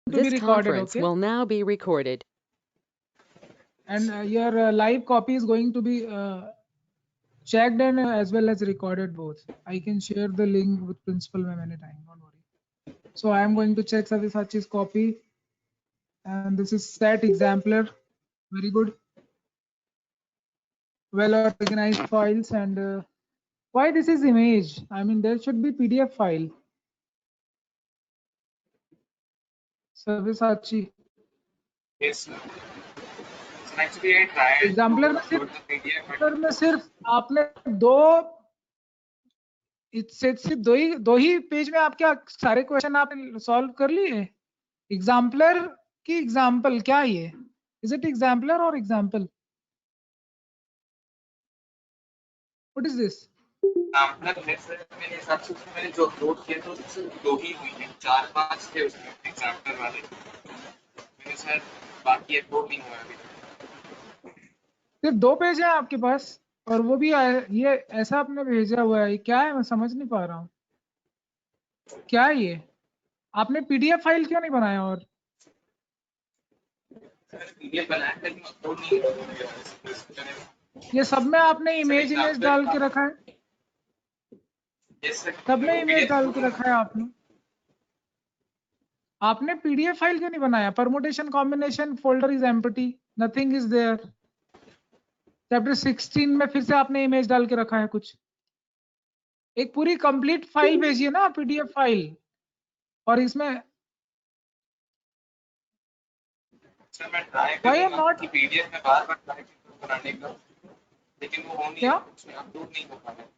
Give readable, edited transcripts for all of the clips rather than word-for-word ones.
to be This recorded, conference okay? will now be recorded. And your live copy is going to be checked and as well as recorded both. I can share the link with principal ma'am anytime, don't worry. So I am going to check Sabyasachi's copy, and this is set exemplar. Very good. Well organized files. And why this is image? I mean, there should be PDF file. Sabyasachi. Yes, sir. So actually, I tried exemplar to में upload the PDF, but exemplar में सिर्फ आपने सिर्फ दो ही page में आप क्या सारे क्वेश्चन आपने सॉल्व कर लिए? एग्जाम्पलर की एग्जाम्पल क्या ये? इज इट एग्जाम्पलर और example? What is this? Exemplar है सर, मेरे हिसाब से उसमें मैंने जो अपलोड किया था सिर्फ 2 ही हुई है, 4-5 थे उसमें एग्जाम्पलर वाले। मैंने सर बाकी अपलोड नहीं हुआ अभी। सिर्फ 2 पेज है आपके पास और वो भी ये ऐसा आपने भेजा हुआ है, क्या है? मैं समझ नहीं पा रहा हूँ, क्या है ये? आपने पीडीएफ फाइल क्यों नहीं बनाया? और पीडीएफ बनाया लेकिन अपलोड नहीं हुआ। ये सब में आपने इमेज डाल के रखा है? सब में इमेज डाल के रखा है आपने पीडीएफ फाइल क्यों नहीं बनाया? Permutation combination folder is empty, nothing is there. Chapter 16 में फिर से आपने इमेज डाल के रखा है कुछ। एक पूरी कंप्लीट फाइल भेजिए ना, पीडीएफ फाइल। और इसमें सर मैं ट्राई Why करूंगा not? कि पीडीएफ में बार-बार ट्राई करूं बनाने का, लेकिन वो हो नहीं रहा, उसमें अपलोड नहीं हो पा रहा है।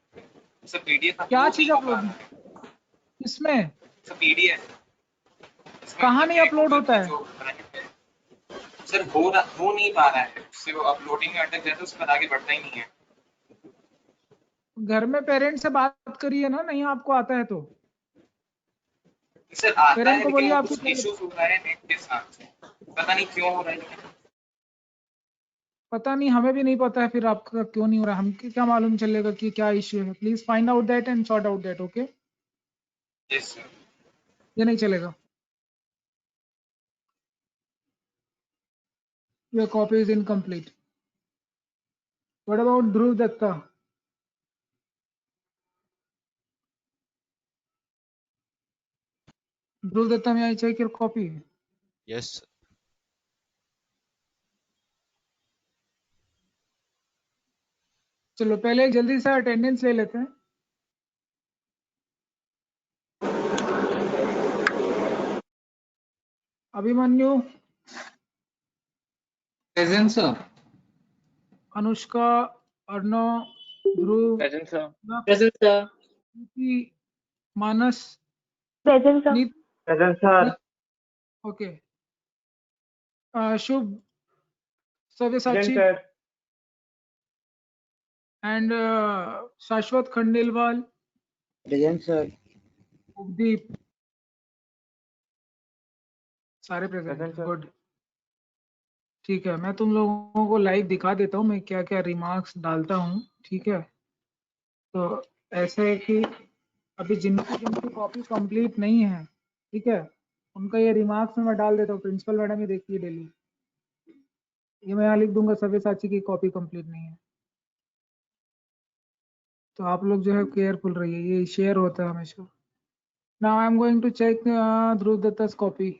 सर पीडीएफ क्या अपलोड चीज नहीं हो पा अपलोड? रहा है। इसमें सर पीडीएफ कहाँ नहीं अपलोड होता है? सर हो नहीं पा रहा है, उससे वो अपलोडिंग में अटक जाता है, उस पर आगे बढ़ता ही नहीं है। घर में पेरेंट्स से बात करिए ना, नहीं आपको आता है तो। सर आता पेरेंट है को लेकिन बोलिए वो आपको कुछ इश्यूज हो रहा है नेट के साथ, पता नहीं क्यों हो रहा है। पता नहीं, हमें भी नहीं पता है फिर आपका क्यों नहीं हो रहा। हम क्या मालूम चलेगा कि क्या इश्यू है? Please find out that and sort out that, okay? Yes sir. ये नहीं चलेगा। Your copy is incomplete. What about Dhruv Datta? Dhruv Datta, may I check your copy? Yes. चलो पहले जल्दी से अटेंडेंस ले लेते हैं। Abhimanyu, present sir. Anushka, Arnav, Dhruv, present sir. Present sir. Manas, present sir. Present sir. Okay. Shubh, Savyasachi sir. And Shashwat Khandelwal, present sir. उपदीप, सारे प्रेजेंट। Present, sir. गुड, ठीक है। मैं तुम लोगों को लाइव दिखा देता हूँ मैं क्या क्या रिमार्क्स डालता हूँ, ठीक है? तो ऐसे है कि अभी जिनकी कॉपी कंप्लीट नहीं है, ठीक है, उनका ये रिमार्क्स मैं डाल देता हूँ। प्रिंसिपल मैडम ये देखिए डेली, ये मैं यहाँ लिख दूंगा सव्यसाची की कॉपी कंप्लीट नहीं है। तो आप लोग जो है केयरफुल रहिए, ये शेयर होता है हमेशा। Now I am going to check Dhruv Datta's copy.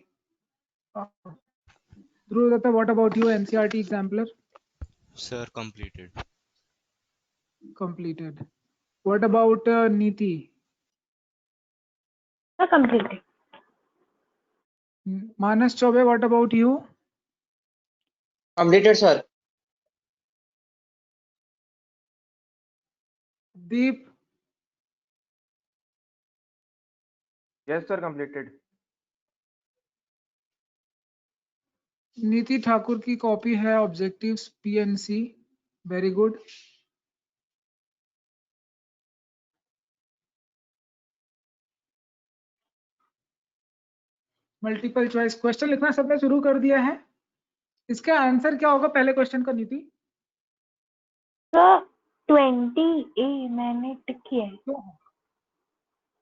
Dhruv Datta, what about you? NCERT exemplar? Sir, completed. Completed. What about Neeti? Completed. Manas Chobe, what about you? Completed, sir. Deep? Yes, sir. Completed. नीति ठाकुर की copy है objectives PNC, very good. Multiple choice question लिखना सबने शुरू कर दिया है? इसका आंसर क्या होगा पहले क्वेश्चन का नीति? सर 20A मैंने टिक किया है। क्यों?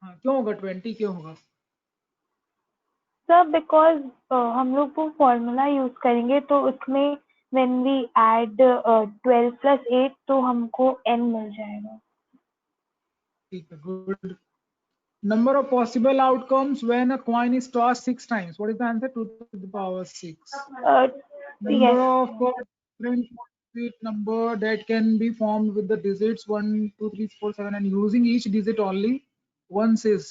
हाँ, क्यों होगा 20? क्यों होगा? सर बिकॉज हम लोग वो फॉर्मूला यूज करेंगे तो उसमें व्हेन वी ऐड 12 + 8 तो हमको n मिल जाएगा. ठीक है, good. Number of possible outcomes when a coin is tossed 6 times. What is the answer? 2 to the power 6. Number Yes. of different complete number that can be formed with the digits 1, 2, 3, 4, 7 and using each digit only once is.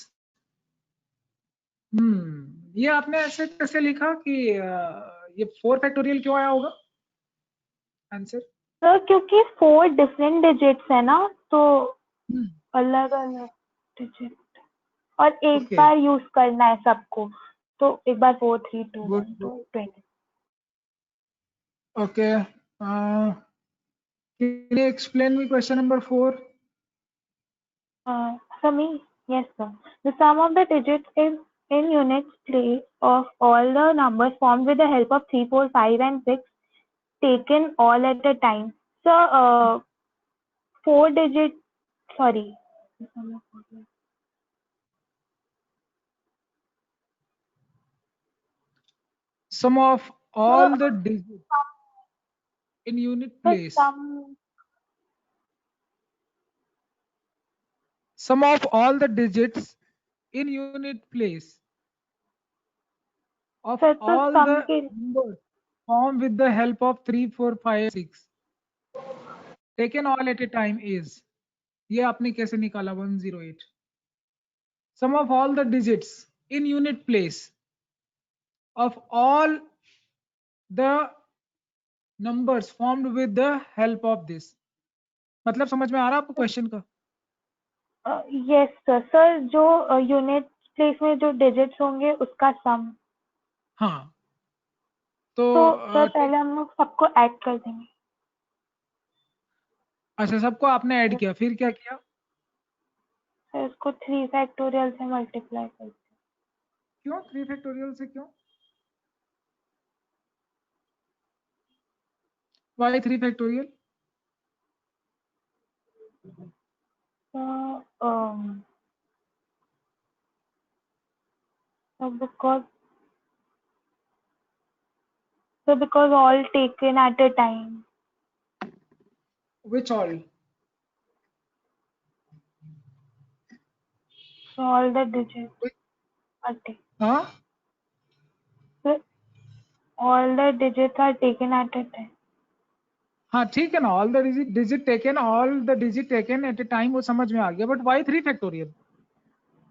ये आपने ऐसे कैसे लिखा कि ये 4 factorial क्यों आया होगा आंसर? सर क्योंकि 4 डिफरेंट डिजिट्स है ना, तो अलग अलग डिजिट और एक Okay. बार यूज करना है सबको, तो एक बार 4, 3, 2, 1 Good. तो 20. Okay. Can you explain me question number 4? For me, yes sir. The sum of the digits is in units place of all the numbers formed with the help of 3, 4, 5 and 6 taken all at a time. So 4 digit, sorry. Sum of all the digits in unit The place. Sum of all the digits in unit place of Sir, तो all sum the के numbers formed with the help of 3, 4, 5, 6 taken all at a time is. ये आपने कैसे निकाला 108? Sum of all the digits in unit place of all the numbers formed with the help of this. मतलब समझ में आ रहा है आपको क्वेश्चन का? Yes sir. सर जो यूनिट प्लेस में जो डिजिट्स होंगे उसका सम. हाँ. तो सर पहले हम लोग सबको ऐड कर देंगे. अच्छा, सबको आपने ऐड किया, फिर क्या किया? सर इसको 3 फैक्टोरियल से मल्टीप्लाई कर देंगे. क्यों 3 फैक्टोरियल से? क्यों? Why 3 factorial? Because all taken at a time. Which all? So all the digits are taken. Huh? So all the digits are taken at a time. हाँ ठीक है ना, all the digit taken at a time वो समझ में आ गया, but why 3 factorial?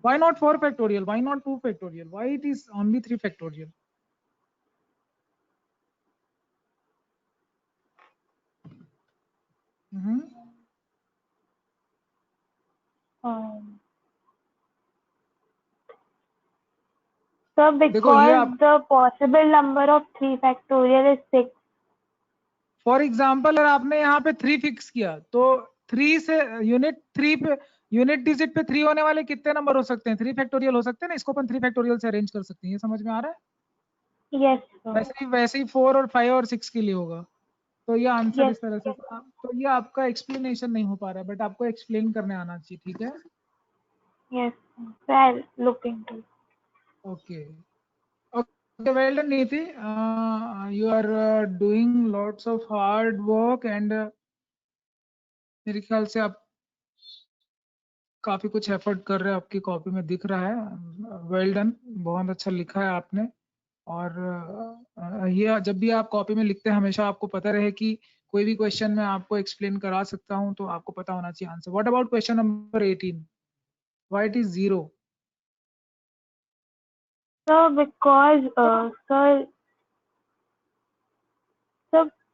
Why not 4 factorial? Why not 2 factorial? Why it is only 3 factorial? So because the possible number of 3 factorial is 6. For example अगर आपने यहाँ पे 3 fix किया तो 3 से यूनिट 3 पे यूनिट डिजिट पे 3 होने वाले कितने नंबर हो सकते हैं? 3 फैक्टोरियल हो सकते हैं ना, इसको अपन 3 फैक्टोरियल से अरेंज कर सकते हैं. ये समझ में आ रहा है? यस वैसे ही 4 और 5 और 6 के लिए होगा. तो ये आंसर इस तरह से. तो ये आपका एक्सप्लेनेशन नहीं हो पा रहा है, बट आपको एक्सप्लेन करने आना चाहिए. ठीक है? Yes sir, look into. Okay. Okay, well done, Neeti. You are doing lots of hard work and मेरे ख्याल से आप काफी कुछ एफर्ट कर रहे हैं, आपकी कॉपी में दिख रहा है. वेल डन, बहुत अच्छा लिखा है आपने. और ये जब भी आप कॉपी में लिखते हैं हमेशा आपको पता रहे कि कोई भी क्वेश्चन मैं आपको एक्सप्लेन करा सकता हूं तो आपको पता होना चाहिए answer. What about question number 18? Why it is 0? Sir because sir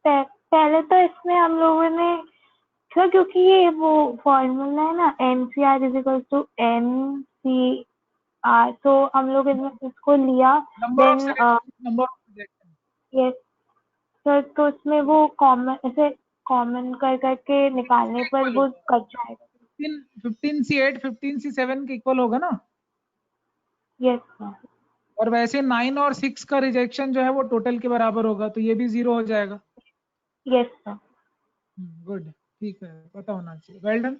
पहले तो इसमें हम लोगों ने सर, क्योंकि ये वो फॉर्मूला है ना NCR = NCR, तो हम लोग इसको लिया. देन यस सर, तो इसमें वो कॉमन ऐसे कॉमन कर करके निकालने पर वो कट जाएगा. 15C8 15C7 के इक्वल होगा ना? Yes sir. और वैसे 9 और 6 का रिजेक्शन जो है वो टोटल के बराबर होगा, तो ये भी 0 हो जाएगा. Yes sir. गुड, ठीक है, पता होना चाहिए. Well done.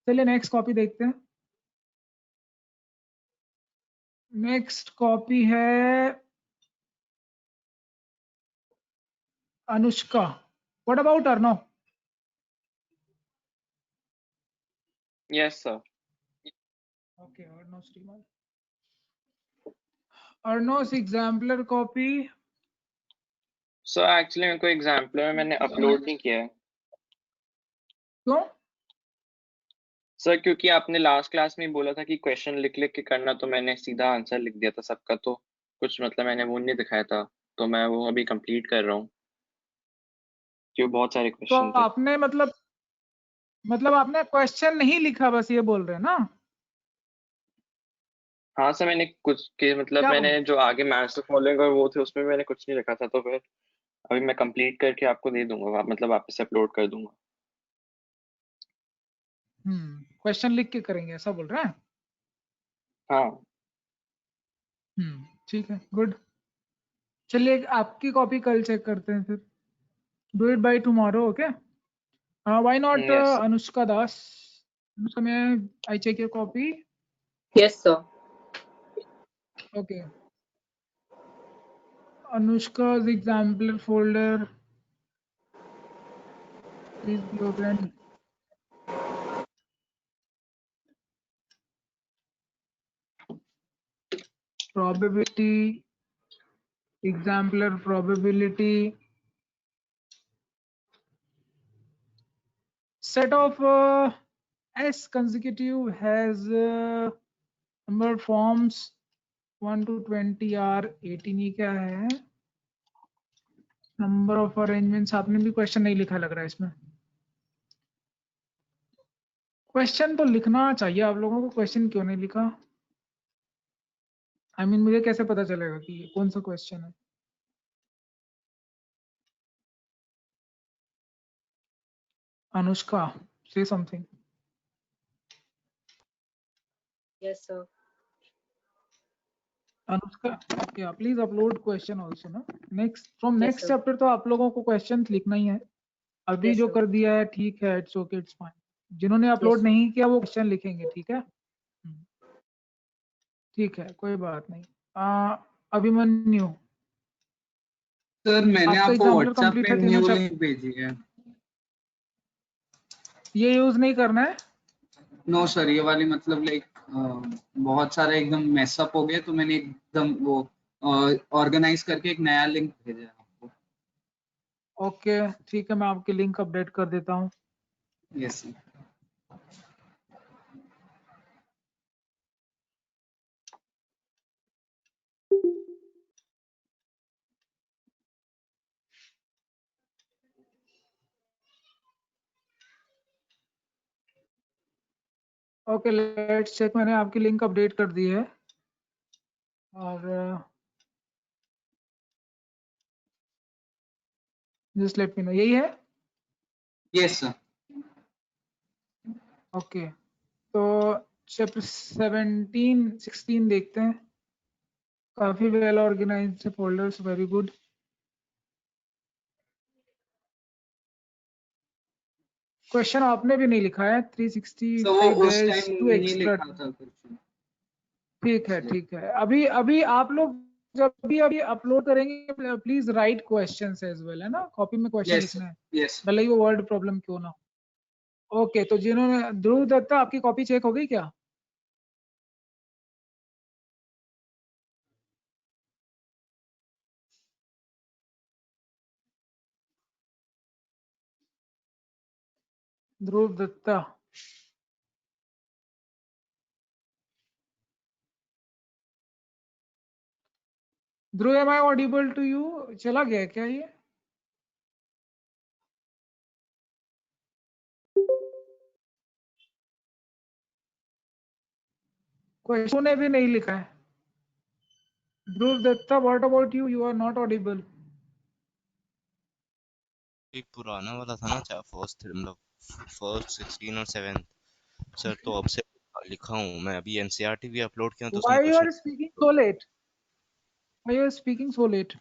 चलिए नेक्स्ट कॉपी देखते हैं. नेक्स्ट कॉपी है Anushka. What about Arnav? Yes, sir. Okay, Arnav Srimal. Arnav's exemplar copy. So actually मेरे को एग्जाम्पलर में मैंने अपलोड नहीं किया है क्यों? सर, क्योंकि आपने लास्ट क्लास में ही बोला था कि क्वेश्चन लिख लिख के करना, तो मैंने सीधा आंसर लिख दिया था सबका, तो कुछ मतलब मैंने वो नहीं दिखाया था, तो मैं वो अभी कंप्लीट कर रहा हूँ क्योंकि बहुत सारे तो क्वेश्चन थे. आपने मतलब आपने क्वेश्चन नहीं लिखा, बस ये बोल रहे हैं ना? हाँ सर, मैंने कुछ के मतलब क्या मैंने जो आगे मैथ्स फॉलोइंग और वो थे उसमें मैंने कुछ नहीं लिखा था, तो फिर अभी मैं कंप्लीट करके आपको दे दूंगा, मतलब वापस से अपलोड कर दूंगा. क्वेश्चन लिख के करेंगे ऐसा बोल रहे हैं? हाँ ठीक है, गुड. चलिए आपकी कॉपी कल चेक करते हैं फिर. Do it by tomorrow, okay? Why not Yes, sir. Anushka Das? Anushka, मैं I check your copy. Yes, sir. Okay. Anushka's exemplar folder. Please be open. Probability, exemplar probability. Set of S consecutive has number forms 1 to 20 are 18. ही क्या है? Number of arrangements. आपने भी question नहीं लिखा लग रहा है इसमें. क्वेश्चन तो लिखना चाहिए आप लोगों को, क्वेश्चन क्यों नहीं लिखा? I mean, मुझे कैसे पता चलेगा कि ये कौन सा क्वेश्चन है? Anushka, say something. Yes, sir. Anushka, yeah, please upload question also ना. Next from Yes, next sir. chapter तो आप लोगों को questions लिखना ही है. अभी Yes, जो sir. कर दिया है ठीक है, it's okay, it's fine. जिन्होंने अपलोड Yes, sir. नहीं किया वो क्वेश्चन लिखेंगे, ठीक है? ठीक है, कोई बात नहीं. अभिमन्यु, सर मैंने आपका आपको एग्जाम्पलर व्हाट्सएप कंप्लीट पे है तीनों न्यू चैप्टर. लिंक भेजी है. ये यूज नहीं करना है. नो सर, ये वाली मतलब लाइक बहुत सारे एकदम मैसअप हो गए, तो मैंने एकदम वो ऑर्गेनाइज करके एक नया लिंक भेजा है आपको. ओके, ठीक है, मैं आपकी लिंक अपडेट कर देता हूँ. Yes sir. Okay, let's check. मैंने आपकी लिंक अपडेट कर दी है और जस्ट लेट मी नो. यही है? Yes sir. ओके, तो चैप्टर 17-16 देखते हैं. काफी well organised folders, very good. Question आपने भी नहीं लिखा है. 365 सो वो उस days टाइम टू नहीं एक्स्ट्रा. लिखा था कुछ. ठीक है, ठीक है. अभी आप लोग जब भी अभी अपलोड करेंगे please write questions as well, है ना? कॉपी में क्वेश्चन यस लिखना है, यस. भले ही वो वर्ड प्रॉब्लम क्यों ना हो. ओके, तो जिन्होंने ध्रुव दत्ता, आपकी कॉपी चेक हो गई क्या? Dhruv Datta, Dhruv, am I audible to you? चला गया क्या ये? क्वेश्चन ने भी नहीं लिखा है. Dhruv Datta, what about you? You are not audible. एक पुराना वाला था ना, फर्स्ट मतलब फर्स्ट 16 और 7 सर, तो अब से लिखा हूँ मैं. अभी एनसीईआरटी भी अपलोड किया तो उसमें why you are question. Speaking so late? Why you are speaking so late?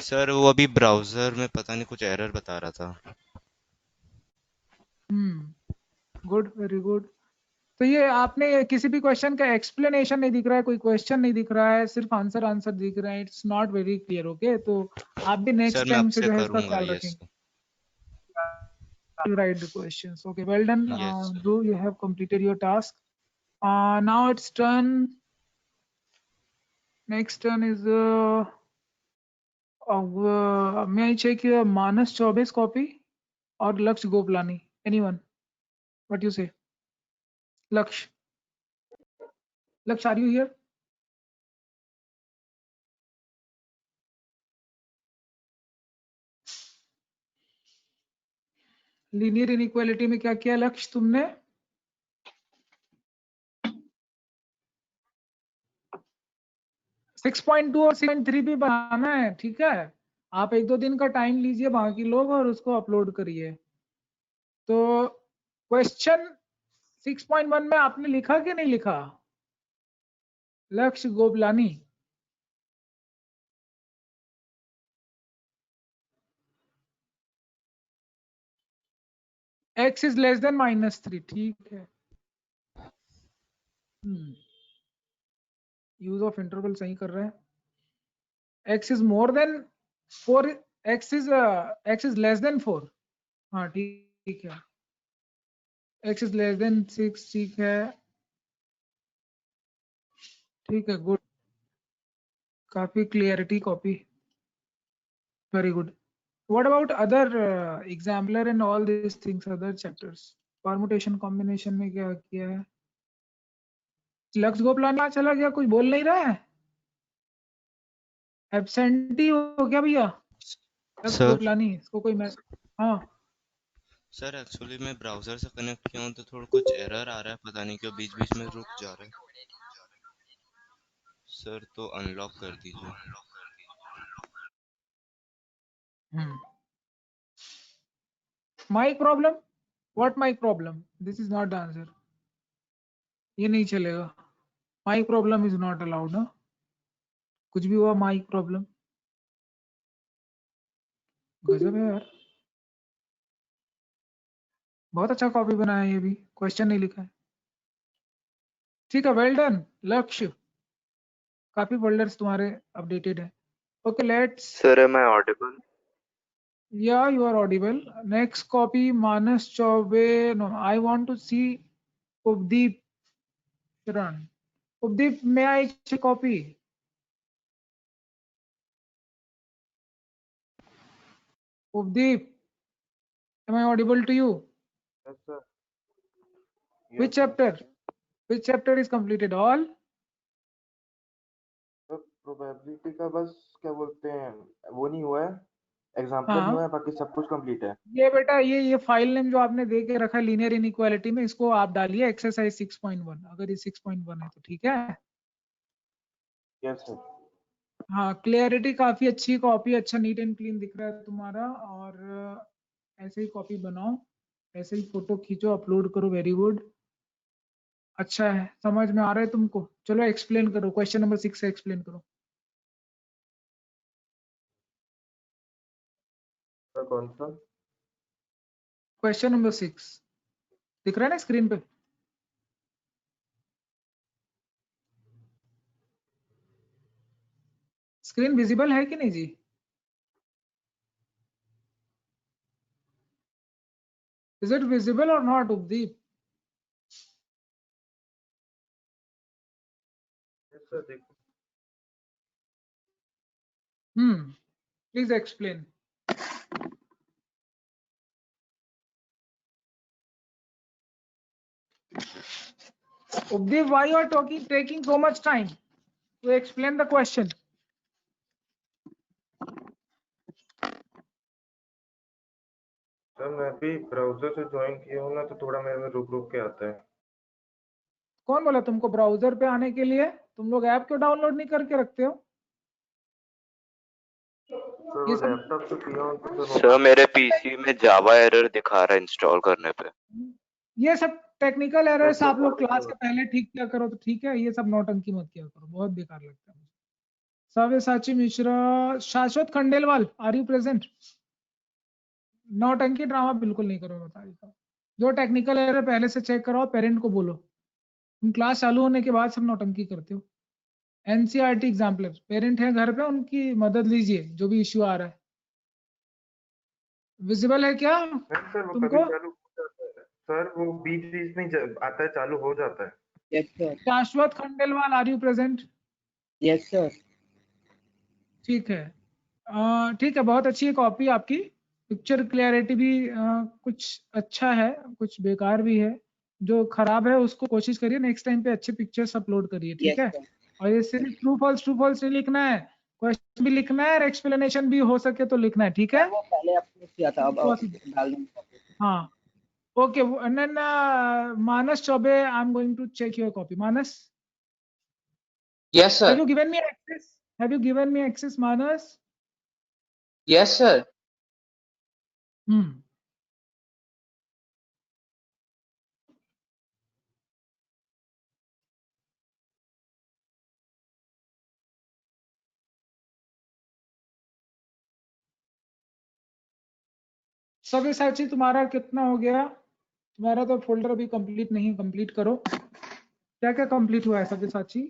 Sir वो अभी ब्राउजर में पता नहीं कुछ एरर बता रहा था. Good, very good. तो ये आपने किसी भी क्वेश्चन का एक्सप्लेनेशन नहीं दिख रहा है, कोई क्वेश्चन नहीं दिख रहा है, सिर्फ आंसर दिख रहा है, it's not very clear. Okay, तो आप भी नेक्स्ट सर मैं टाइम अब से से जो है इसका करूंगा ख्याल यस रखेंगे। Write the questions. Okay, well done, Yes, sir. Dhruv, you have completed your task. Now it's turn. Next turn is may I check your Manas Chaube's copy or Laksh Goplani? Anyone? What you say? Laksh. Laksh, are you here? Linear inequality में क्या किया लक्ष्य तुमने? Six 6.2 और 6.3 भी बनाना है, ठीक है? आप 1-2 दिन का टाइम लीजिए बाकी लोग और उसको अपलोड करिए। तो क्वेश्चन 6.1 में आपने लिखा कि नहीं लिखा? लक्ष्य Gopalani. x is less than -3, ठीक है। यूज ऑफ इंटरवल सही कर रहा है। x is more than 4, x is less than 4, हाँ ठीक है। x is less than 6, ठीक है, ठीक है, गुड, काफी clarity copy, very good. What about other exampler and all these things, other chapters? Permutation combination में क्या किया है? लक्ष्य गोपलानी कहाँ चला गया, कुछ बोल नहीं रहा है? एब्सेंटी हो क्या भैया? लक्ष्य सर गोपलानी, इसको कोई मैसेज? हाँ सर एक्चुअली मैं ब्राउजर से कनेक्ट किया हूँ तो थोड़ा कुछ एरर आ रहा है, पता नहीं क्यों बीच बीच में रुक जा रहा है। सर तो अनलॉक कर दीजिए। Mic problem, what mic problem? This is not the answer, ये नहीं चलेगा। Mic problem is not allowed ना, कुछ भी हुआ माइक प्रॉब्लम, गजब है यार। बहुत अच्छा कॉपी बनाया है, ये भी क्वेश्चन नहीं लिखा है, ठीक है, वेल डन लक्ष्य, काफी फोल्डर्स तुम्हारे अपडेटेड है। Okay let's, Sir, am I audible? yeah, you are audible. Next copy Manas Chaube, no, I want to see Updeep Sharan. Updeep, may I check copy? Updeep, am I audible to you? Yes, sir. Which chapter? Which chapter is completed? All? Sir probability का बस क्या बोलते हैं वो नहीं हुआ है, exemplar नहीं हाँ, हुआ है, बाकी सब कुछ कंप्लीट है। ये बेटा ये फाइल नेम जो आपने दे के रखा है लीनियर इनइक्वालिटी में, इसको आप डालिए एक्सरसाइज 6.1, अगर ये 6.1 है तो ठीक है। Yes sir. हाँ, क्लियरिटी काफी अच्छी, कॉपी अच्छा नीट एंड क्लीन दिख रहा है तुम्हारा, और ऐसे ही कॉपी बनाओ, ऐसे ही फोटो खींचो, अपलोड करो, वेरी गुड, अच्छा है, समझ में आ रहा है तुमको? चलो एक्सप्लेन करो, क्वेश्चन नंबर 6 से एक्सप्लेन करो। सर कौन सा? क्वेश्चन नंबर 6 दिख रहा है ना स्क्रीन पे? स्क्रीन विजिबल है कि नहीं जी? इज इट विजिबल और नॉट उपदीप? यस सर देखो। Please explain. Updeep, why you are taking so much time to explain the question? Sir मैं भी ब्राउजर से ज्वाइन किया हूँ ना, तो थोड़ा मेरे में रुक रुक के आता है। कौन बोला तुमको ब्राउजर पे आने के लिए? तुम लोग ऐप क्यों डाउनलोड नहीं करके रखते हो? सर ये वो सब लैपटॉप से किया हूँ तो सर मेरे पीसी में जावा एरर दिखा रहा है इंस्टॉल करने पे। ये सब टेक्निकल एरर्स सर आप लोग क्या क्लास के पहले ठीक किया करो तो ठीक है, ये सब नौटंकी मत किया करो, बहुत बेकार लगता है। सव्यसाची मिश्रा, शाश्वत खंडेलवाल, आर यू प्रेजेंट? नौटंकी ड्रामा बिल्कुल नहीं करो, बता रही हूँ। जो टेक्निकल एरर पहले से चेक कराओ, पेरेंट को बोलो। तुम क्लास चालू होने के बाद सब नौटंकी करते हो। एनसीईआरटी एग्जाम्पलर, पेरेंट है घर पे, उनकी मदद लीजिए जो भी इश्यू आ रहा है। विजिबल है क्या नहीं सर, वो कभी तुमको? चालू हो जाता है सर, वो बीच बीच में आता है, चालू हो जाता है। Yes, sir. Shashwat Khandelwal, are you present? Yes, sir. ठीक है, ठीक है, बहुत अच्छी है कॉपी आपकी। पिक्चर क्लियरिटी भी कुछ अच्छा है, कुछ बेकार भी है। जो खराब है उसको कोशिश करिए नेक्स्ट टाइम पे अच्छे पिक्चर्स अपलोड करिए, ठीक Yes, है? sir. और ये सिर्फ ट्रू फॉल्स नहीं लिखना है, क्वेश्चन भी लिखना है और एक्सप्लेनेशन भी हो सके तो लिखना है, ठीक है? वो पहले आपने किया था, अब डाल दूंगा। हाँ, okay. And then Manas Chaubey, I am going to check your copy. Manas, Yes, have sir. you given me access? Have you given me access, Manas? Yes, sir. सव्यसाची तुम्हारा कितना हो गया? तुम्हारा तो फोल्डर अभी कंप्लीट नहीं, कंप्लीट करो। क्या क्या कंप्लीट हुआ है सव्यसाची?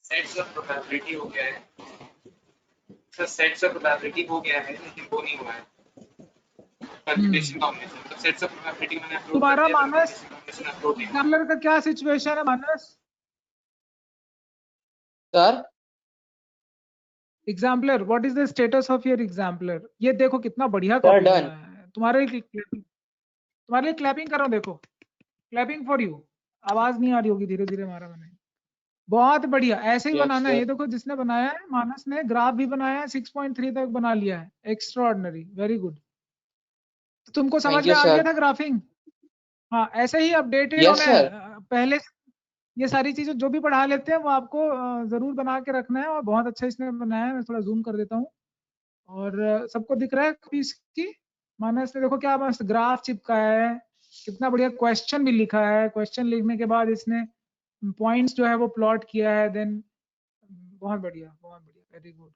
सेट्स ऑफ प्रोबेबिलिटी हो गया है सर, सेट्स ऑफ प्रोबेबिलिटी हो गया है लेकिन वो नहीं हुआ है परम्यूटेशन कॉम्बिनेशन। तो सेट्स ऑफ प्रोबेबिलिटी मैंने अपलोड तुम्हारा कर दिया, मानस परम्यूटेशन कॉम्बिनेशन अपलोड नहीं हुआ। एग्जाम्पलर का क्या सिचुएशन है मानस? Sir. Exemplar, what is the status of your exemplar? ये देखो कितना बढ़िया Sir, कॉपी done. बनाया है। तुम्हारे लिए क्लैपिंग कर रहा हूँ, देखो, क्लैपिंग फॉर यू। आवाज नहीं आ रही होगी, धीरे धीरे मारा मैंने। बहुत बढ़िया, ऐसे ही Yes, बनाना है। sir. ये देखो जिसने बनाया है, मानस ने ग्राफ भी बनाया है, 6.3 तक बना लिया है। Extraordinary, very good. तो तुमको समझ Thank में you, आ गया sir. था ग्राफिंग? हाँ, ऐसे ही अपडेटेड Yes, होना sir. है। पहले ये सारी चीजें जो भी पढ़ा लेते हैं वो आपको जरूर बना के रखना है। और बहुत अच्छा इसने बनाया है। मैं थोड़ा जूम कर देता हूँ और सबको दिख रहा है कॉपी इसकी। मानस ने देखो क्या मस्त ग्राफ चिपकाया है, कितना बढ़िया क्वेश्चन भी लिखा है। क्वेश्चन लिखने के बाद इसने पॉइंट्स जो है वो प्लॉट किया है। देन बहुत बढ़िया, बहुत बढ़िया, वेरी गुड।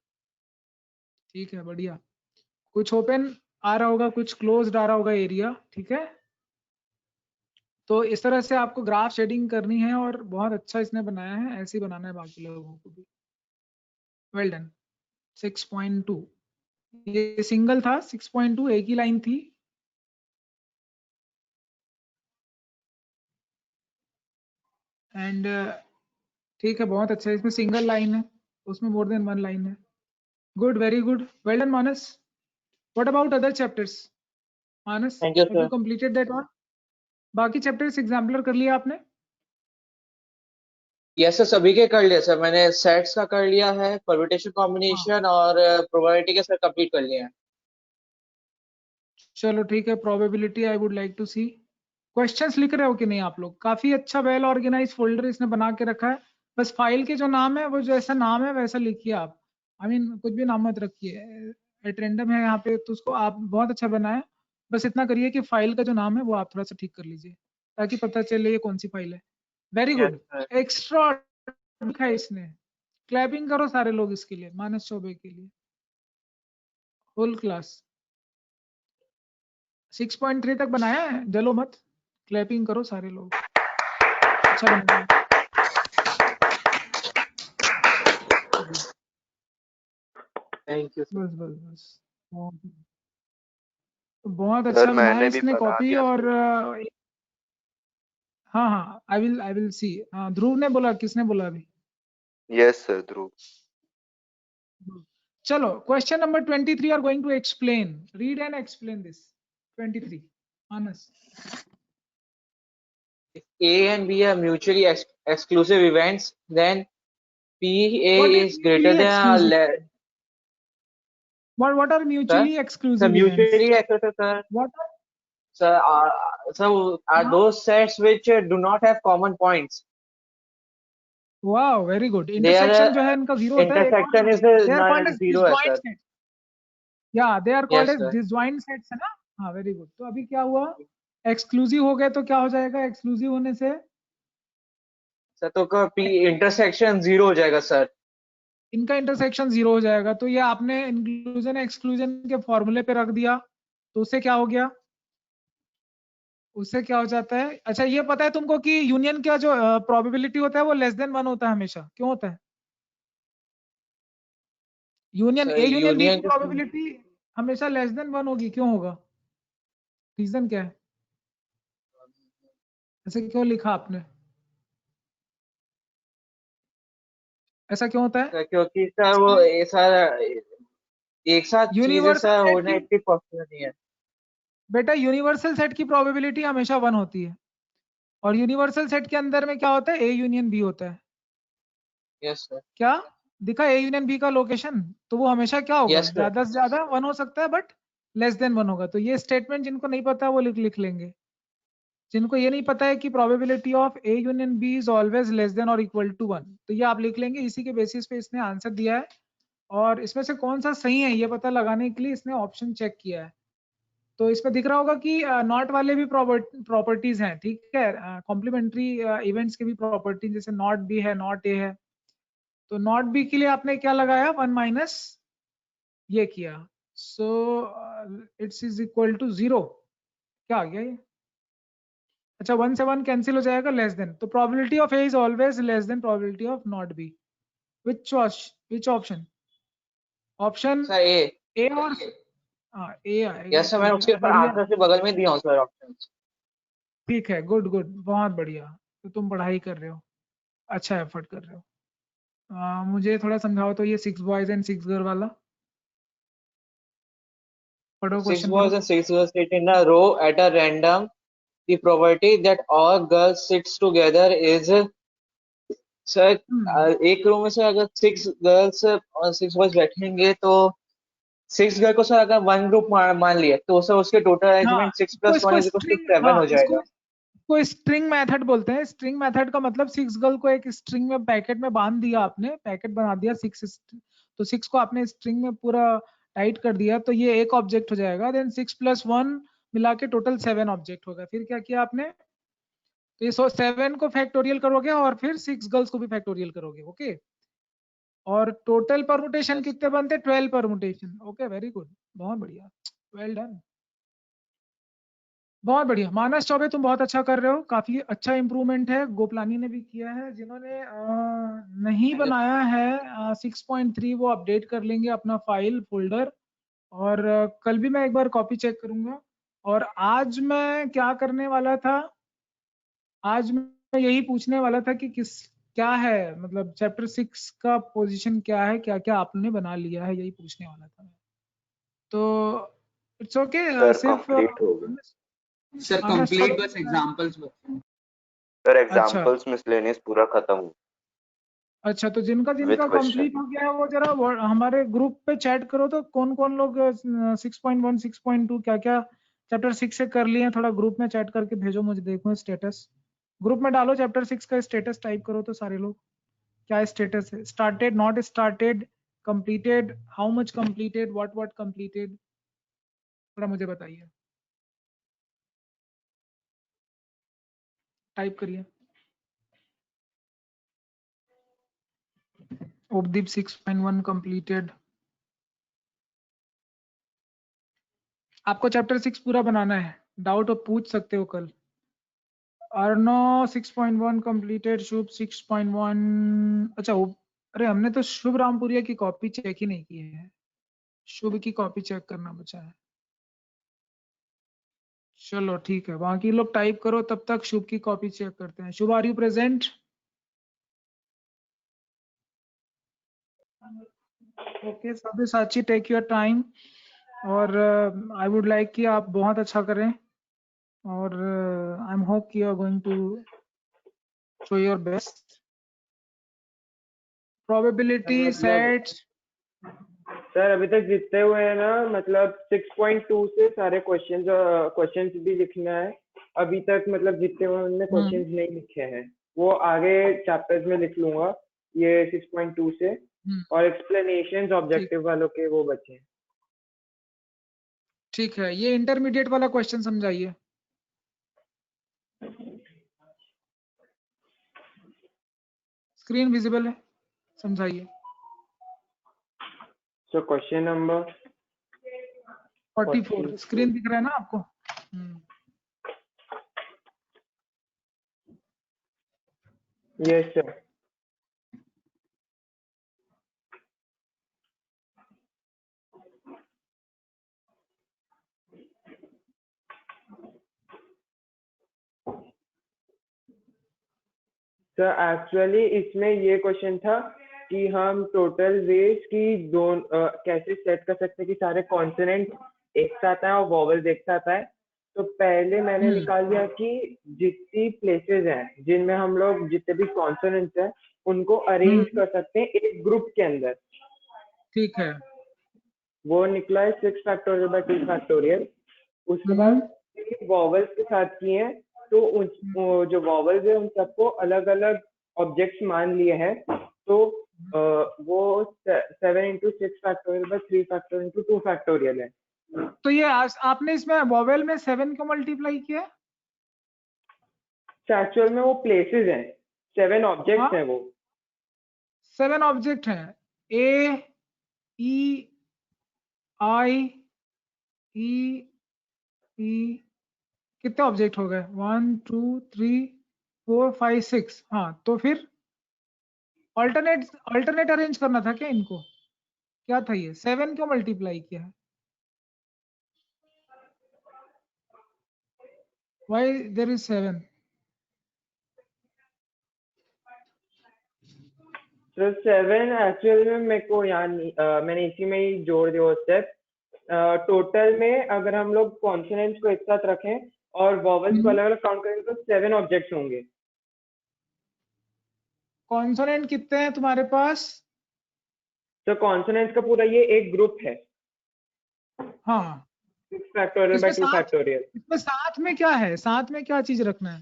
ठीक है, बढ़िया। कुछ ओपन आ रहा होगा, कुछ क्लोज्ड आ रहा होगा एरिया, ठीक है? तो इस तरह से आपको ग्राफ शेडिंग करनी है और बहुत अच्छा इसने बनाया है। ऐसे ही बनाना है बाकी लोगों को भी। Well done. 6.2 ये सिंगल था, 6.2 एक ही लाइन थी। एंड ठीक है, बहुत अच्छा है। इसमें सिंगल लाइन है, उसमें मोर देन वन लाइन है। Good, very good, well done Manas. What about other chapters? Manas, Thank you, have you sir. Completed that one? बाकी चैप्टर्स एग्जाम्पलर कर लिया आपने? Yes, sir. सभी के कर लिया सर, मैंने सेट्स का कर लिया है, परम्यूटेशन हाँ, कॉम्बिनेशन और प्रोबेबिलिटी के सर कंप्लीट कर लिए हैं। चलो ठीक है। Probability I would like to see. Questions लिख रहे हो कि नहीं आप लोग? काफी अच्छा वेल ऑर्गेनाइज फोल्डर इसने बना के रखा है। बस फाइल के जो नाम है वो जैसा नाम है वैसा लिखिए आप। आई मीन कुछ भी नाम मत रखिए। एट रेंडम है यहाँ पे, तो उसको आप बहुत अच्छा बनाए। बस इतना करिए कि फाइल का जो नाम है वो आप थोड़ा सा ठीक कर लीजिए, ताकि पता चले ये कौन सी फाइल है। Very Yes, good, sir. Extra लिखा है इसने। क्लैपिंग करो सारे लोग इसके लिए, मानस चौबे के लिए, होल क्लास। 6.3 तक बनाया है, जलो मत, क्लैपिंग करो सारे लोग। अच्छा बनाया। Thank you, sir. बस बस बस, बहुत सर अच्छा बनाया मैंने भी इसने बना कॉपी। दिया और सर। हाँ हाँ, आई विल सी। हाँ, ध्रुव ने बोला, किसने बोला अभी? Yes sir, Dhruv. चलो, question number 23 are going to explain. Read and explain this 23, Manas. A and B are mutually exclusive events, then PA What is is greater mutually than exclusive? What are sir. mutually So exclusive events? mutually exclusive, sir. What are? So, are those sets which do not have common points. Wow, very good. They are Intersection जो है इनका zero होता है। intersection is They are called as zero है disjoint sir. sets. Yeah, they are called Yes as sir. disjoint sets, है ना? हाँ, very good. तो अभी क्या हुआ? एक्सक्लूसिव हो गए तो क्या हो जाएगा एक्सक्लूसिव होने से? सर तो का P intersection 0 हो जाएगा सर. इनका इंटरसेक्शन 0 हो जाएगा। तो ये आपने इंक्लूजन एक्सक्लूजन के फॉर्मूले पे रख दिया, तो उससे क्या हो गया, उससे क्या हो जाता है। अच्छा ये पता है तुमको कि यूनियन का जो प्रोबेबिलिटी होता है वो लेस देन 1 होता है हमेशा, क्यों होता है? Union sir A union B की यूनियन प्रोबेबिलिटी हमेशा लेस देन 1 होगी, क्यों होगा? रीजन क्या है, ऐसे क्यों लिखा आपने, ऐसा क्यों होता है? क्योंकि सर वो ऐसा एक साथ चीजें यूनिवर्सल सर सेट होना की, इतनी पॉसिबल नहीं है। बेटा यूनिवर्सल सेट की प्रोबेबिलिटी हमेशा 1 होती है, और यूनिवर्सल सेट के अंदर में क्या होता है, ए यूनियन बी होता है। Yes sir. क्या दिखा, ए यूनियन बी का लोकेशन, तो वो हमेशा क्या होगा, यस सर। ज्यादा से ज्यादा 1 हो सकता है, बट लेस देन 1 होगा। तो ये स्टेटमेंट जिनको नहीं पता वो लिख लेंगे। जिनको ये नहीं पता है कि probability of A union B is always less than और इक्वल टू 1, तो ये आप लिख लेंगे। इसी के बेसिस पे इसने आंसर दिया है, और इसमें से कौन सा सही है ये पता लगाने के लिए इसने ऑप्शन चेक किया है। तो इसमें दिख रहा होगा कि नॉट वाले भी प्रॉपर्टीज हैं, ठीक है, कॉम्प्लीमेंट्री इवेंट्स के भी प्रॉपर्टीज, जैसे नॉट बी है, नॉट ए है। तो नॉट बी के लिए आपने क्या लगाया, 1 माइनस ये किया, so it's is equal to 0। क्या आ गया ये, अच्छा 1 से 1 कैंसिल हो जाएगा, लेस देन। तो probability of A is always less than probability of not B. Which option, option sir A. A और ए आएगा, यस सर, मैंने ठीक उसके है, ऊपर बढ़िया, आंसर से बगल में दिया हूँ सर ऑप्शन। ठीक है, गुड गुड, बहुत बढ़िया। तो तुम पढ़ाई कर रहे हो, अच्छा एफर्ट कर रहे हो। मुझे थोड़ा समझाओ तो ये 6 बॉयज एंड 6 गर्ल वाला, पढ़ो 6 क्वेश्चन boys पढ़ो। and 6 girls sit in a row at a random. The probability that all girls sits together is sir एक रूम में से अगर 6 गर्ल्स और 6 बॉयज बैठेंगे तो 6 गर्ल को सर अगर वन ग्रुप मान लिया तो सर उसके टोटल हाँ, अरेंजमेंट 6 + 1 = 7 हो इसको जाएगा। इसको स्ट्रिंग मेथड बोलते हैं। स्ट्रिंग मेथड का मतलब 6 गर्ल को एक स्ट्रिंग में पैकेट में बांध दिया आपने, पैकेट बना दिया 6, तो 6 को आपने स्ट्रिंग में पूरा टाइट कर दिया, तो ये एक ऑब्जेक्ट हो जाएगा। देन 6 + 1 मिला के टोटल 7 ऑब्जेक्ट होगा। फिर क्या किया आपने, तो ये 7 को फैक्टोरियल करोगे और फिर 6 गर्ल्स को भी फैक्टोरियल करोगे, ओके। और टोटल परमुटेशन कितने बनते, 12 परमुटेशन, ओके, वेरी गुड, बहुत बढ़िया, वेल डन, बहुत बढ़िया। मानस चौबे तुम बहुत अच्छा कर रहे हो, काफी अच्छा इंप्रूवमेंट है। गोपलानी ने भी किया है। जिन्होंने नहीं बनाया है 6.3 वो अपडेट कर लेंगे अपना फाइल फोल्डर, और कल भी मैं एक बार कॉपी चेक करूंगा। और आज मैं क्या करने वाला था, आज मैं यही पूछने वाला था कि क्या है, मतलब चैप्टर 6 का पोजीशन क्या है, क्या क्या आपने बना लिया है, यही पूछने वाला था। तो इट्स ओके, सर सिर्फ कंप्लीट हो गया सर मानस कंप्लीट चौबे बस एग्जांपल्स सर, अच्छा एग्जांपल्स मिसलेनियस पूरा खत्म हो अच्छा, तो जिनका विद क्वेश्चन। कंप्लीट हो गया है वो जरा हमारे ग्रुप पे चैट करो, तो कौन कौन लोग 6.1 6.2 क्या क्या चैप्टर 6 से कर लिए हैं, थोड़ा ग्रुप में चैट करके भेजो मुझे, देखो स्टेटस। ग्रुप में डालो चैप्टर 6 का स्टेटस टाइप करो तो सारे लोग, क्या स्टेटस है, started, not started, completed, how much completed, what completed, थोड़ा मुझे बताइए, टाइप करिए। उपदीप 6.1 कंप्लीटेड। आपको चैप्टर 6 पूरा बनाना है, डाउट हो पूछ सकते हो कल। अर्नो 6.1 कंप्लीटेड, शुभ 6.1, अच्छा अरे हमने तो शुभ रामपुरिया की कॉपी चेक ही नहीं की है, शुभ की कॉपी चेक करना बचा है। चलो ठीक है, बाकी लोग टाइप करो, तब तक शुभ की कॉपी चेक करते हैं। Shubh, are you present? Okay Sabyasachi, take your time, और आई वुड लाइक कि आप बहुत अच्छा करें, और आई एम होप कि you are going to show your best. Probability sets sir अभी तक जितने हुए हैं ना, मतलब 6.2 से सारे क्वेश्चंस भी लिखना है। अभी तक मतलब जितने हुए उनमें क्वेश्चंस नहीं लिखे हैं, वो आगे चैप्टर्स में लिख लूंगा ये 6.2 से, और एक्सप्लेनेशंस ऑब्जेक्टिव वालों के वो बचे हैं। ठीक है, ये इंटरमीडिएट वाला क्वेश्चन समझाइए। स्क्रीन विजिबल है, समझाइए। So question number 44 स्क्रीन दिख रहा है ना आपको? Yes, sir. सर एक्चुअली इसमें ये क्वेश्चन था कि हम टोटल वेज की कैसे सेट कर सकते हैं कि सारे कॉन्सोनेंट एक साथ आए और वॉवल्स एक साथ आए। तो पहले मैंने निकाल दिया कि जितनी प्लेसेस हैं जिनमें हम लोग जितने भी कॉन्सोनेंट्स हैं उनको अरेंज कर सकते हैं एक ग्रुप के अंदर। ठीक है, वो निकला है 6 फैक्टोरियल बाय 2 फैक्टोरियल। उसके बाद वॉवल्स के साथ किए हैं, तो वो जो वॉवल्स है उन सबको अलग अलग ऑब्जेक्ट्स मान लिए हैं। तो वो 7 into 6 factorial by 3 factorial into 2 factorial है। तो ये आपने इसमें वॉवेल में 7 को मल्टीप्लाई किया? एक्चुअल में वो प्लेसेस हैं, 7 ऑब्जेक्ट्स हैं। वो 7 ऑब्जेक्ट हैं, A E I E E कितने ऑब्जेक्ट हो गए? 1 2 3 4 5 6। हाँ, तो फिर अल्टरनेट अरेंज करना था क्या इनको? क्या था ये? 7 क्यों मल्टीप्लाई किया है? Why there is 7? तो 7 एक्चुअल में मेरे को मैंने इसी में ही जोड़ दिया स्टेप। टोटल में अगर हम लोग कॉन्सोनेंट्स को एक साथ रखें और वॉवल्स को अलग अलग काउंट करें तो 7 ऑब्जेक्ट्स होंगे। कॉन्सोनेंट कितने हैं तुम्हारे पास? तो कॉन्सोनेंट्स का पूरा ये एक ग्रुप है। हाँ, 6 फैक्टोरियल बाय 2 फैक्टोरियल। इसमें साथ में क्या है? साथ में क्या चीज रखना है?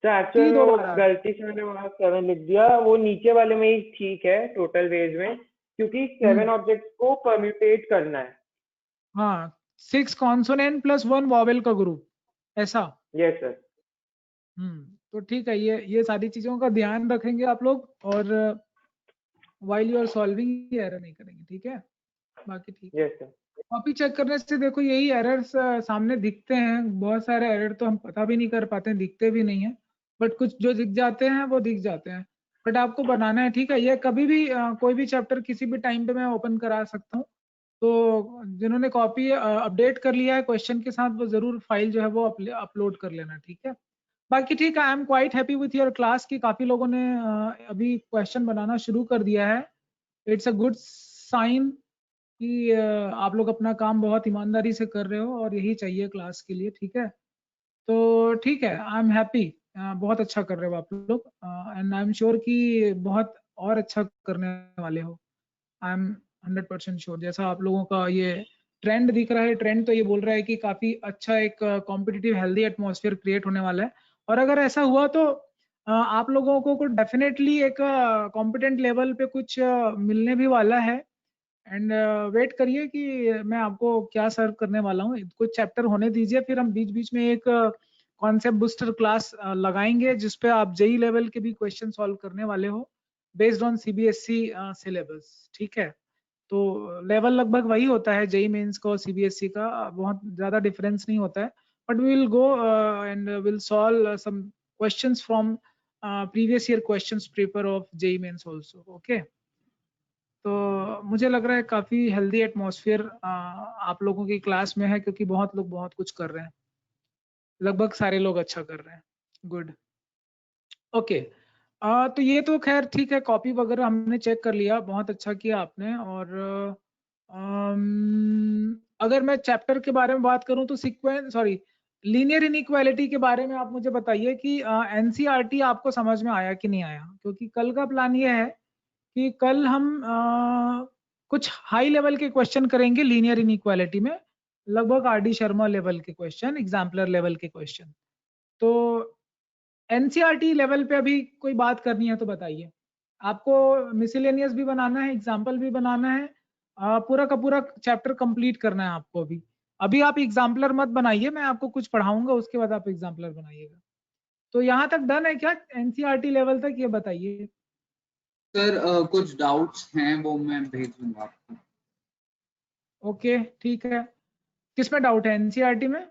तो एक्चुअली वो गलती से मैंने वहाँ 7 लिख दिया, वो नीचे वाले में ही ठीक है टोटल वेज में, क्योंकि 7 ऑब्जेक्ट्स को परम्यूटेट करना है। हाँ, 6 कॉन्सोनेंट प्लस 1 वॉवेल का ग्रुप, ऐसा? Yes sir. तो ठीक है, ये सारी चीजों का ध्यान रखेंगे आप लोग, और while you are solving error नहीं करेंगे, ठीक है? बाकी ठीक है। Yes sir. कॉपी चेक करने से देखो यही एरर्स सामने दिखते हैं। बहुत सारे एरर तो हम पता भी नहीं कर पाते हैं, दिखते भी नहीं है, बट कुछ जो दिख जाते हैं वो दिख जाते हैं। बट आपको बनाना है, ठीक है? ये कभी भी कोई भी चैप्टर किसी भी टाइम पे मैं ओपन करा सकता हूँ। तो जिन्होंने कॉपी अपडेट कर लिया है क्वेश्चन के साथ, वो जरूर फाइल जो है वो अपलोड कर लेना, ठीक है? बाकी ठीक है, I am quite happy with your class की काफी लोगों ने अभी क्वेश्चन बनाना शुरू कर दिया है। इट्स अ गुड साइन कि आप लोग अपना काम बहुत ईमानदारी से कर रहे हो, और यही चाहिए क्लास के लिए, ठीक है? तो ठीक है, आई एम हैप्पी, बहुत अच्छा कर रहे हो आप लोग, एंड आई एम श्योर कि बहुत और अच्छा करने वाले हो। I am 100% sure. जैसा आप लोगों का ये ट्रेंड दिख रहा है, ट्रेंड तो ये बोल रहा है कि काफी अच्छा एक कॉम्पिटिटिव हेल्दी एटमॉस्फेयर क्रिएट होने वाला है। और अगर ऐसा हुआ तो आप लोगों को डेफिनेटली एक कॉम्पिटेंट लेवल पे कुछ मिलने भी वाला है। एंड वेट करिए कि मैं आपको क्या सर्व करने वाला हूँ। कुछ चैप्टर होने दीजिए, फिर हम बीच बीच में एक कॉन्सेप्ट बूस्टर क्लास लगाएंगे जिसपे आप जेई लेवल के भी क्वेश्चन सॉल्व करने वाले हो बेस्ड ऑन सीबीएसई सिलेबस, ठीक है? तो लेवल लगभग वही होता है जेई मेंस का और सीबीएसई का, बहुत ज्यादा डिफरेंस नहीं होता है। But we will go and will solve some questions from previous year questions paper of JEE mains also, okay? तो मुझे लग रहा है काफी हेल्दी एटमॉस्फेयर आप लोगों की क्लास में है, क्योंकि बहुत लोग बहुत कुछ कर रहे हैं, लगभग सारे लोग अच्छा कर रहे हैं। Good, okay. तो ये तो खैर ठीक है, कॉपी वगैरह हमने चेक कर लिया, बहुत अच्छा किया आपने। और अगर मैं चैप्टर के बारे में बात करूं तो लीनियर इनइक्वालिटी के बारे में आप मुझे बताइए कि एनसीईआरटी आपको समझ में आया कि नहीं आया? क्योंकि कल का प्लान ये है कि कल हम कुछ हाई लेवल के क्वेश्चन करेंगे लीनियर इनइक्वालिटी में, लगभग आरडी शर्मा लेवल के क्वेश्चन, एग्जाम्पलर लेवल के क्वेश्चन। तो एनसीईआरटी लेवल पे अभी कोई बात करनी है तो बताइए। आपको मिसलेनियस भी बनाना है, एग्जाम्पल भी बनाना है, पूरा का पूरा चैप्टर कंप्लीट करना है आपको। अभी आप एग्जाम्पलर मत बनाइए, मैं आपको कुछ पढ़ाऊंगा उसके बाद आप एग्जाम्पलर बनाइएगा। तो यहाँ तक डन है क्या एनसीईआरटी लेवल तक? ये बताइए। सर कुछ डाउट्स हैं वो मैं भेज दूंगा आपको। ओके ठीक है, किस में डाउट है? एनसीईआरटी में,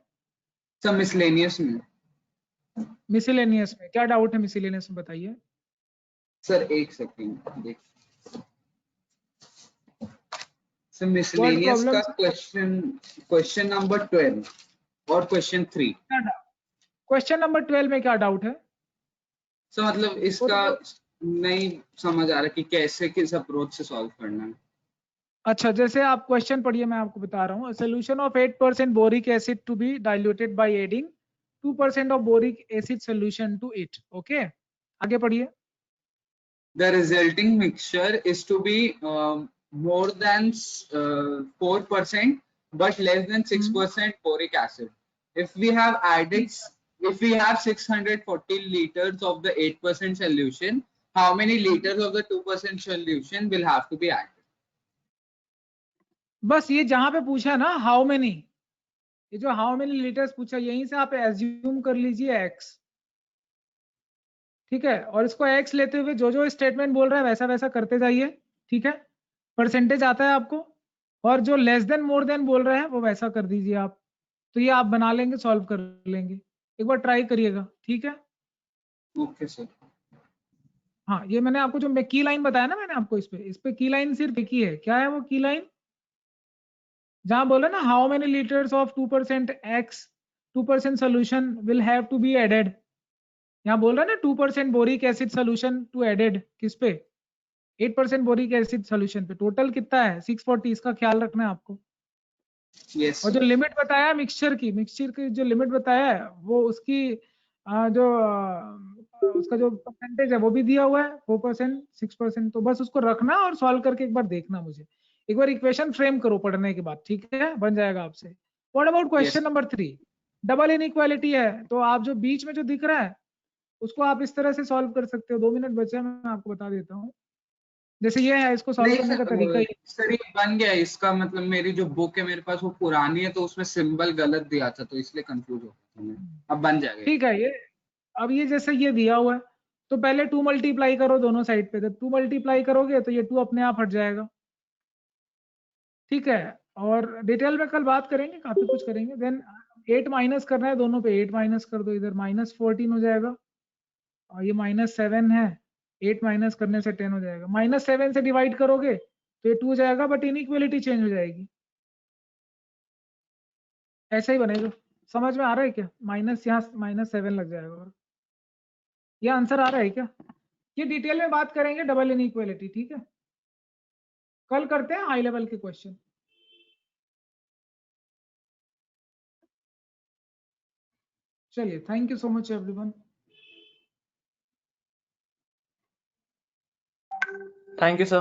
सर मिसलेनियस में। मिसलेनियस में? क्या डाउट है मिसलेनियस में, बताइए। सर एक सेकेंड देख। सर मिसलेनियस problem, का sir? क्वेश्चन नंबर 12 और क्वेश्चन 3। क्वेश्चन नंबर 12 में क्या डाउट है? सर मतलब इसका नहीं समझ आ रहा कि कैसे किस अप्रोच से सॉल्व करना है। अच्छा, जैसे आप क्वेश्चन पढ़िए, मैं आपको बता रहा हूँ। Solution of 8% boric acid to be diluted by adding 2% of boric acid solution to it. Okay, आगे पढ़िए। The resulting mixture is to be more than 4% but less than 6% boric acid. If we have added, if we have 640 liters of the 8% solution, how many liters of the 2% solution will have to be added? बस ये जहां पे पूछा ना how many, ये जो how many litres पूछा, यहीं से आप एज्यूम कर लीजिए x, ठीक है। और इसको x लेते हुए जो जो स्टेटमेंट बोल रहा है वैसा वैसा करते जाइए, ठीक है। परसेंटेज आता है आपको, और जो लेस देन मोर देन बोल रहा है वो वैसा कर दीजिए आप। तो ये आप बना लेंगे, सॉल्व कर लेंगे। एक बार ट्राई करिएगा, ठीक है। Okay sir. हाँ, ये मैंने आपको जो की लाइन बताया ना मैंने आपको, इस पे की लाइन सिर्फ एक ही है। क्या है वो की लाइन? जहां बोला ना how many liters of 2% x 2% solution will have to be added, यहाँ बोल रहा है ना 2% boric acid solution to added किस पे? 8% बोरिक एसिड सोल्यूशन पे। टोटल कितना है? 640। इसका ख्याल रखना है आपको। Yes, और जो लिमिट बताया मिक्सचर की जो लिमिट बताया है वो उसकी उसका जो परसेंटेज है वो भी दिया हुआ है, 4% 6%। तो बस उसको रखना और सॉल्व करके एक बार देखना मुझे। एक बार इक्वेशन फ्रेम करो पढ़ने के बाद, ठीक है, बन जाएगा आपसे। What about question number 3? Double inequality है, तो आप जो बीच में जो दिख रहा है उसको आप इस तरह से सॉल्व कर सकते हो। 2 मिनट बचे हैं, मैं आपको बता देता हूँ। जैसे ये है, इसको सॉल्व करने का तरीका ये। सर ये बन गया। इसका मतलब मेरी जो बुक है मेरे पास वो पुरानी है, तो उसमें सिंबल गलत दिया था, तो इसलिए कंफ्यूज हो गया मैं। अब बन जाएगा। ठीक है, ये अब ये जैसे ये दिया हुआ है, तो पहले 2 मल्टीप्लाई करो दोनों साइड पे। जब 2 मल्टीप्लाई करोगे तो ये 2 अपने आप हट जाएगा, ठीक है। और डिटेल में कल बात करेंगे, काफी कुछ करेंगे। देन 8 माइनस करना है दोनों पे, 8 माइनस कर दो इधर, -14 हो जाएगा। और ये -7 है, 8 माइनस करने से 10 हो जाएगा। -7 से डिवाइड करोगे तो ये 2 हो जाएगा, बट इनइक्वालिटी चेंज हो जाएगी। ऐसा ही बनेगा। समझ में आ रहा है क्या? माइनस यहाँ -7 लग जाएगा। और ये आंसर आ रहा है क्या? ये डिटेल में बात करेंगे डबल इनइक्वालिटी, ठीक है। कल करते हैं हाई लेवल के क्वेश्चन। चलिए, thank you so much everyone. Thank you sir.